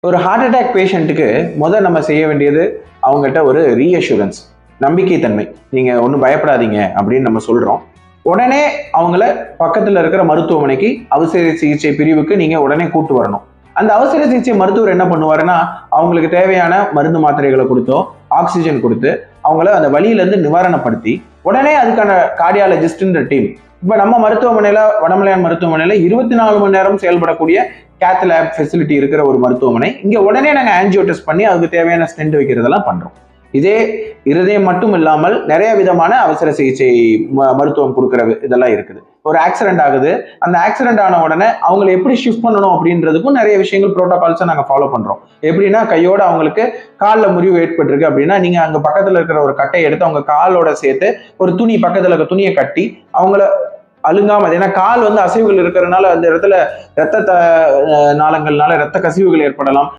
ஒரு heart attack பேஷண்ட்டுக்கு நம்ம செய்ய வேண்டியது அவங்ககிட்ட ஒரு ரீஅஷூரன்ஸ், நம்பிக்கைத்தன்மை. நீங்க ஒன்றும் பயப்படாதீங்க அப்படின்னு நம்ம சொல்றோம். உடனே அவங்கள பக்கத்துல இருக்கிற மருத்துவமனைக்கு, அவசர சிகிச்சை பிரிவுக்கு நீங்க உடனே கூட்டு வரணும். அந்த அவசர சிகிச்சை மருத்துவர் என்ன பண்ணுவாருன்னா, அவங்களுக்கு தேவையான மருந்து மாத்திரைகளை கொடுத்தோ, ஆக்சிஜன் கொடுத்து அவங்கள அந்த வலியில இருந்து நிவாரணப்படுத்தி உடனே அதுக்கான கார்டியாலஜிஸ்ட்ன்ற டீம். இப்ப நம்ம மருத்துவமனையில, வடமலையான் மருத்துவமனையில 24 மணி நேரம் செயல்படக்கூடிய கேத் லேப் ஃபெசிலிட்டி இருக்கிற ஒரு மருத்துவமனை. இங்க உடனே நாங்க ஆன்ஜியோ டெஸ்ட் பண்ணி அதுக்கு தேவையான ஸ்டென்ட் வைக்கிறதெல்லாம் பண்றோம். இதே இருதயம் மட்டும் இல்லாமல் நிறைய விதமான அவசர சிகிச்சை மருத்துவம் கொடுக்கிற இதெல்லாம் இருக்குது. ஒரு ஆக்சிடென்ட் ஆகுது, அந்த ஆக்சிடென்ட் ஆன உடனே அவங்களை எப்படி ஷிஃப்ட் பண்ணணும் அப்படின்றதுக்கும் நிறைய விஷயங்கள் ப்ரோட்டோகால்ஸை நாங்கள் ஃபாலோ பண்றோம். எப்படின்னா, கையோட அவங்களுக்கு காலில் முறிவு ஏற்பட்டிருக்கு அப்படின்னா, நீங்க அங்க பக்கத்துல இருக்கிற ஒரு கட்டையை எடுத்து அவங்க காலோட சேர்த்து ஒரு துணி, பக்கத்துல இருக்க துணியை கட்டி அவங்கள அழுங்காம, ஏன்னா கால் அசைவுகள் இருக்கிறதுனால அந்த இடத்துல ரத்த நாளங்கள்னால ரத்த கசிவுகள் ஏற்படலாம்.